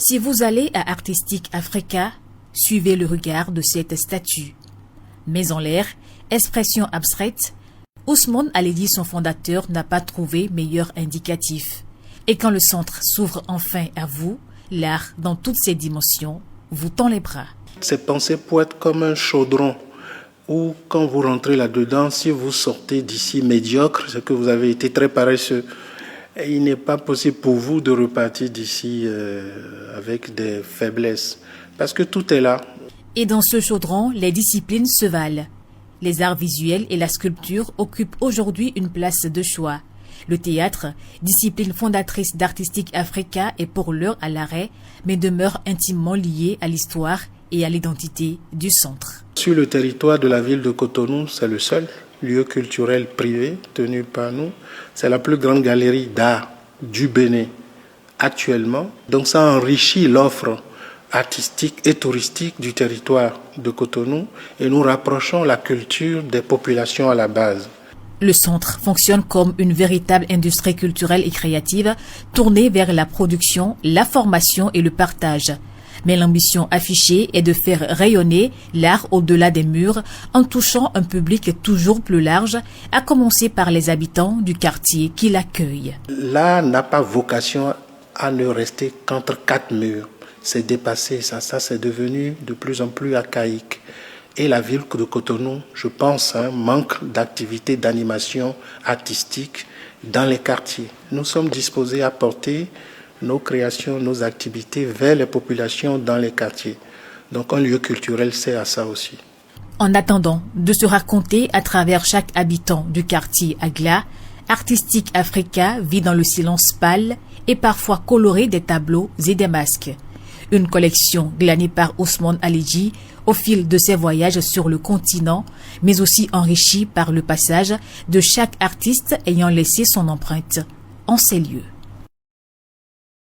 Si vous allez à Artistic Africa, suivez le regard de cette statue. Mais en l'air, expression abstraite, Ousmane Aledi, son fondateur, n'a pas trouvé meilleur indicatif. Et quand le centre s'ouvre enfin à vous, l'art, dans toutes ses dimensions, vous tend les bras. C'est pensé pour être comme un chaudron, où quand vous rentrez là-dedans, si vous sortez d'ici médiocre, c'est que vous avez été très paresseux. Et il n'est pas possible pour vous de repartir d'ici avec des faiblesses, parce que tout est là. Et dans ce chaudron, les disciplines se valent. Les arts visuels et la sculpture occupent aujourd'hui une place de choix. Le théâtre, discipline fondatrice d'Artistic Africa, est pour l'heure à l'arrêt, mais demeure intimement lié à l'histoire et à l'identité du centre. Sur le territoire de la ville de Cotonou, c'est le seul lieu culturel privé tenu par nous. C'est la plus grande galerie d'art du Bénin actuellement. Donc ça enrichit l'offre artistique et touristique du territoire de Cotonou et nous rapprochons la culture des populations à la base. Le centre fonctionne comme une véritable industrie culturelle et créative tournée vers la production, la formation et le partage. Mais l'ambition affichée est de faire rayonner l'art au-delà des murs en touchant un public toujours plus large, à commencer par les habitants du quartier qui l'accueillent. L'art n'a pas vocation à ne rester qu'entre quatre murs. C'est dépassé, ça c'est devenu de plus en plus archaïque. Et la ville de Cotonou, je pense, manque d'activités d'animation artistique dans les quartiers. Nous sommes disposés à porter nos créations, nos activités vers les populations dans les quartiers. Donc un lieu culturel sert à ça aussi. En attendant de se raconter à travers chaque habitant du quartier Agla, Artistic Africa vit dans le silence pâle et parfois coloré des tableaux et des masques. Une collection glanée par Ousmane Aledi au fil de ses voyages sur le continent, mais aussi enrichie par le passage de chaque artiste ayant laissé son empreinte en ces lieux.